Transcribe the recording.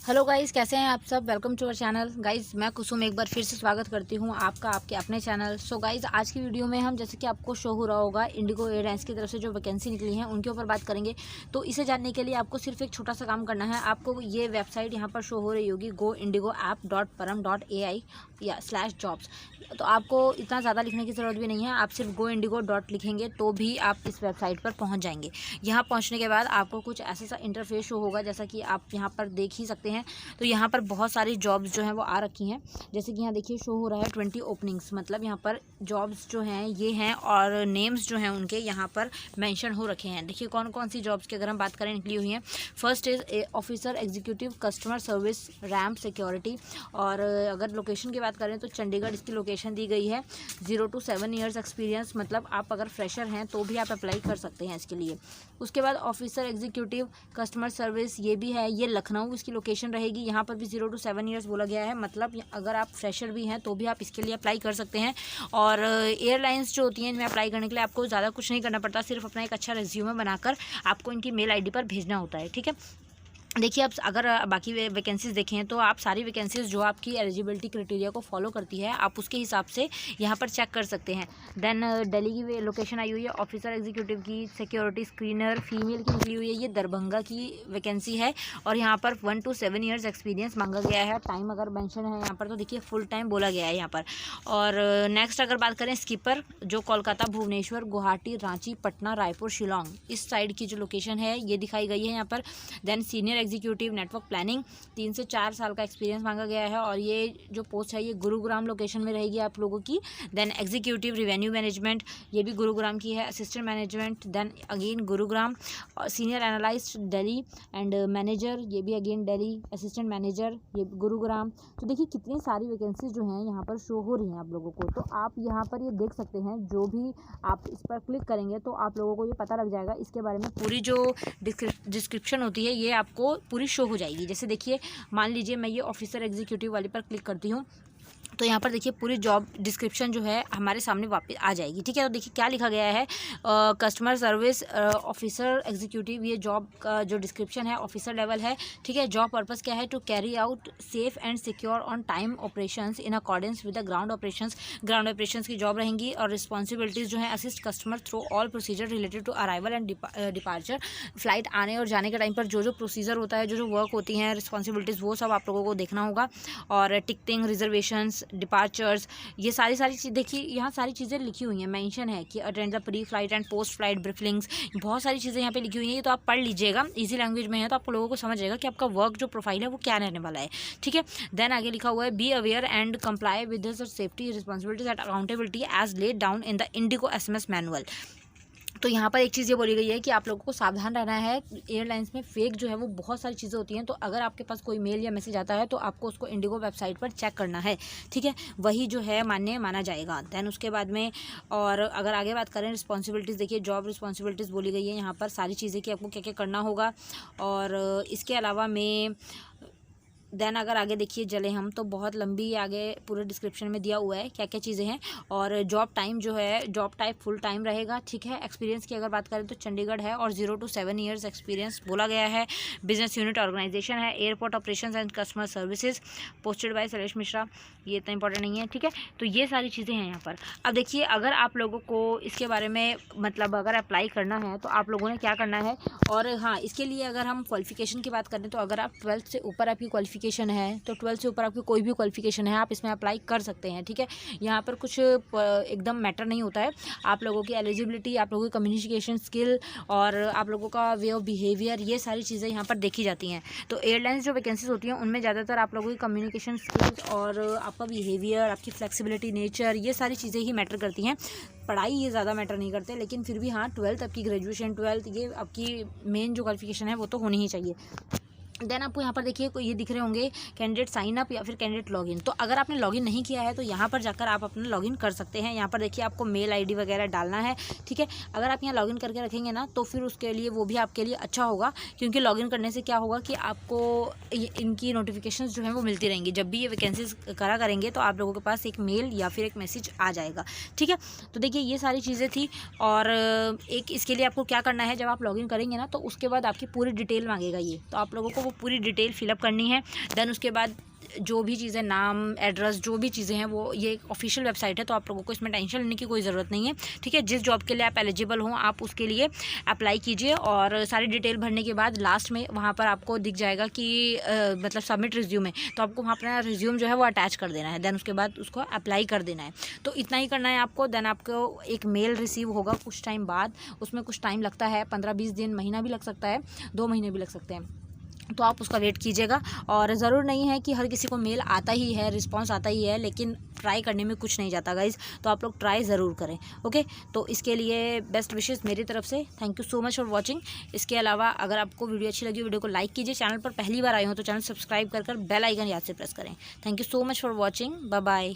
Hello guys, कैसे हैं आप सब। Welcome to our channel. Guys मैं कुसुम एक बार फिर से स्वागत करती हूं आपका आपके अपने चैनल। सो गाइस आज की वीडियो में हम, जैसे कि आपको शो हो रहा होगा, इंडिगो एयरलाइंस की तरफ से जो वैकेंसी निकली है उनके ऊपर बात करेंगे। तो इसे जानने के लिए आपको सिर्फ एक छोटा सा काम करना है। आपको ये वेबसाइट यहाँ पर शो हो रही होगी, goindigoapp.param.ai या /jobs। तो आपको इतना ज़्यादा लिखने की ज़रूरत भी नहीं है, आप सिर्फ गोइंडिगो डॉट लिखेंगे तो भी आप इस वेबसाइट पर पहुँच जाएंगे। यहाँ पहुँचने के बाद आपको कुछ ऐसा सा इंटरफेस शो होगा, जैसा कि आप यहाँ पर देख ही सकते हैं। तो यहाँ पर बहुत सारी जॉब्स जो हैं वो आ रखी हैं। जैसे कि यहाँ देखिए शो हो रहा है 20 ओपनिंग्स, मतलब यहाँ पर जॉब्स जो हैं ये हैं और नेम्स जो हैं उनके यहाँ पर मेंशन हो रखे हैं। देखिए कौन कौन सी जॉब्स की अगर हम बात करें निकली हुई हैं। First is officer executive customer service ramp security. और अगर लोकेशन की बात करें तो चंडीगढ़ इसकी लोकेशन दी गई है। 0 to 7 ईयर्स एक्सपीरियंस, मतलब आप अगर फ्रेशर हैं तो भी आप अप्लाई कर सकते हैं इसके लिए। उसके बाद ऑफिसर एग्जीक्यूटिव कस्टमर सर्विस ये भी है, ये लखनऊ इसकी लोकेशन रहेगी। यहाँ पर भी 0 to 7 ईयर्स बोला गया है, मतलब अगर आप फ्रेशर भी हैं तो भी आप इसके लिए अप्लाई कर सकते हैं। और एयरलाइंस जो होती हैं इनमें अप्लाई करने के लिए आपको ज़्यादा कुछ नहीं करना पड़ता, सिर्फ अपना एक अच्छा रिज्यूमे बनाकर आपको इनकी मेल आईडी पर भेजना होता है। ठीक है, देखिए आप अगर बाकी वैकेंसीज़ देखें तो आप सारी वैकेंसीज़ जो आपकी एलिजिबिलिटी क्राइटेरिया को फॉलो करती है आप उसके हिसाब से यहाँ पर चेक कर सकते हैं। देन दिल्ली की लोकेशन आई हुई है ऑफिसर एग्जीक्यूटिव की, सिक्योरिटी स्क्रीनर फीमेल की निकली हुई है, ये दरभंगा की वैकेंसी है। और यहाँ पर 1 to 7 ईयर्स एक्सपीरियंस मांगा गया है। टाइम अगर मेंशन है यहाँ पर तो देखिए फुल टाइम बोला गया है यहाँ पर। और नेक्स्ट अगर बात करें स्कीपर, जो कोलकाता, भुवनेश्वर, गुवाहाटी, रांची, पटना, रायपुर, शिलोंग इस साइड की जो लोकेशन है ये दिखाई गई है यहाँ पर। Then senior executive network planning, 3 से 4 साल का एक्सपीरियंस मांगा गया है और ये जो पोस्ट है ये गुरुग्राम लोकेशन में रहेगी आप लोगों की। देन एग्जीक्यूटिव रिवेन्यू मैनेजमेंट, ये भी गुरुग्राम की है। Assistant management then again Gurugram. और senior analyst Delhi and manager, ये भी अगेन दिल्ली। असिस्टेंट मैनेजर ये गुरुग्राम। तो देखिए कितनी सारी वैकेंसीज जो हैं यहाँ पर शो हो रही हैं आप लोगों को। तो आप यहाँ पर ये देख सकते हैं, जो भी आप इस पर क्लिक करेंगे तो आप लोगों को ये पता लग जाएगा इसके बारे में। पूरी जो डिस्क्रिप्शन होती है ये आपको पूरी शो हो जाएगी। जैसे देखिए मान लीजिए मैं ये ऑफिसर एग्जीक्यूटिव वाले पर क्लिक करती हूँ तो यहाँ पर देखिए पूरी जॉब डिस्क्रिप्शन जो है हमारे सामने वापस आ जाएगी। ठीक है, तो देखिए क्या लिखा गया है, कस्टमर सर्विस ऑफिसर एग्जीक्यूटिव, ये जॉब का जो डिस्क्रिप्शन है ऑफिसर लेवल है। ठीक है, जॉब पर्पस क्या है, to carry out safe and secure on time operations in accordance with the ground operations. Ground operations की जॉब रहेंगी। और रिस्पॉन्सिबिलिटीज़ जो है, assist customer through all procedure related to arrival and departure. Flight आने और जाने के टाइम पर जो जो प्रोसीजर होता है, जो जो वर्क होती हैं, रिस्पॉन्सिबिलिटीज़, वो सब आप लोगों को देखना होगा। और टिकटिंग, रिजर्वेशंस, डिपार्चर्स, ये सारी चीज़ देखिए यहाँ सारी चीज़ें लिखी हुई हैं। मेंशन है कि attend the pre flight and post flight briefings, बहुत सारी चीज़ें यहाँ पे लिखी हुई हैं। ये तो आप पढ़ लीजिएगा, इजी लैंग्वेज में है तो आप लोगों को समझ जाएगा कि आपका वर्क जो प्रोफाइल है वो क्या रहने वाला है। ठीक है, देन आगे लिखा हुआ है, be aware and comply with the safety responsibilities and accountability as laid down in the IndiGo SMS manual. तो यहाँ पर एक चीज़ ये बोली गई है कि आप लोगों को सावधान रहना है। एयरलाइंस में फेक जो है वो बहुत सारी चीज़ें होती हैं, तो अगर आपके पास कोई मेल या मैसेज आता है तो आपको उसको इंडिगो वेबसाइट पर चेक करना है। ठीक है, वही जो है मान्य माना जाएगा। देन उसके बाद में और अगर आगे बात करें रिस्पॉन्सिबिलिटीज़, देखिए जॉब रिस्पॉन्सिबिलिटीज़ बोली गई है यहाँ पर सारी चीज़ें कि आपको क्या क्या करना होगा। और इसके अलावा में देन अगर आगे देखिए चले हम तो बहुत लंबी आगे पूरे डिस्क्रिप्शन में दिया हुआ है क्या क्या चीज़ें हैं। और जॉब टाइम जो है, जॉब टाइप फुल टाइम रहेगा। ठीक है, एक्सपीरियंस की अगर बात करें तो चंडीगढ़ है और 0 to 7 ईयर्स एक्सपीरियंस बोला गया है। बिजनेस यूनिट ऑर्गेनाइजेशन है, airport operations and customer services, posted bye Shailesh Mishra, ये इतना इंपॉर्टेंट नहीं है। ठीक है, तो ये सारी चीज़ें हैं यहाँ पर। अब देखिए अगर आप लोगों को इसके बारे में मतलब अगर अप्लाई करना है तो आप लोगों ने क्या करना है। और हाँ, इसके लिए अगर हम क्वालिफिकेशन की बात करें तो अगर आप 12th से ऊपर आपकी क्वालिफिकेशन है तो 12th से ऊपर आपकी कोई भी क्वालिफिकेशन है आप इसमें अप्लाई कर सकते हैं। ठीक है, यहाँ पर कुछ एकदम मैटर नहीं होता है। आप लोगों की एलिजिबिलिटी, आप लोगों की कम्युनिकेशन स्किल और आप लोगों का वे ऑफ बिहेवियर, ये सारी चीज़ें यहाँ पर देखी जाती हैं। तो एयरलाइंस जो वैकेंसीज होती हैं उनमें ज़्यादातर आप लोगों की कम्युनिकेशन स्किल्स और आपका बिहेवियर, आपकी फ्लेक्सिबिलिटी, नेचर, ये सारी चीज़ें ही मैटर करती हैं। पढ़ाई ये ज़्यादा मैटर नहीं करते, लेकिन फिर भी हाँ 12th आपकी, ग्रेजुएशन 12th, ये आपकी मेन जो क्वालिफिकेशन है वो तो होनी ही चाहिए। देन आपको यहाँ पर देखिए ये दिख रहे होंगे कैंडिडेट साइन अप या फिर कैंडिडेट लॉगिन। तो अगर आपने लॉगिन नहीं किया है तो यहाँ पर जाकर आप अपना लॉगिन कर सकते हैं। यहाँ पर देखिए आपको मेल आईडी वगैरह डालना है। ठीक है, अगर आप यहाँ लॉगिन करके रखेंगे ना तो फिर उसके लिए वो भी आपके लिए अच्छा होगा, क्योंकि लॉगिन करने से क्या होगा कि आपको इनकी नोटिफिकेशंस जो हैं वो मिलती रहेंगी। जब भी ये वैकेंसीज करा करेंगे तो आप लोगों के पास एक मेल या फिर एक मैसेज आ जाएगा। ठीक है, तो देखिए ये सारी चीज़ें थी। और एक इसके लिए आपको क्या करना है, जब आप लॉगिन करेंगे ना तो उसके बाद आपकी पूरी डिटेल मांगेगा ये, तो आप लोगों को वो पूरी डिटेल फिलअप करनी है। देन उसके बाद जो भी चीज़ें, नाम, एड्रेस, जो भी चीज़ें हैं, वो ये एक ऑफिशियल वेबसाइट है, तो आप लोगों को इसमें टेंशन लेने की कोई ज़रूरत नहीं है, ठीक है। जिस जॉब के लिए आप एलिजिबल हों आप उसके लिए अप्लाई कीजिए, और सारी डिटेल भरने के बाद लास्ट में वहाँ पर आपको दिख जाएगा कि मतलब सबमिट रिज्यूमे, तो आपको वहाँ अपना रिज्यूम जो है वो अटैच कर देना है। देन उसके बाद उसको अप्लाई कर देना है। तो इतना ही करना है आपको। देन आपको एक मेल रिसीव होगा कुछ टाइम बाद, उसमें कुछ टाइम लगता है, 15-20 दिन, महीना भी लग सकता है, 2 महीने भी लग सकते हैं, तो आप उसका वेट कीजिएगा। और ज़रूर नहीं है कि हर किसी को मेल आता ही है, रिस्पांस आता ही है, लेकिन ट्राई करने में कुछ नहीं जाता गाइज़, तो आप लोग ट्राई ज़रूर करें, ओके। तो इसके लिए बेस्ट विशेस मेरी तरफ से। Thank you so much for watching. इसके अलावा अगर आपको वीडियो अच्छी लगी, वीडियो को लाइक कीजिए, चैनल पर पहली बार आए हो तो चैनल सब्सक्राइब कर बेल आइकन याद से प्रेस करें। Thank you so much for watching, bye bye.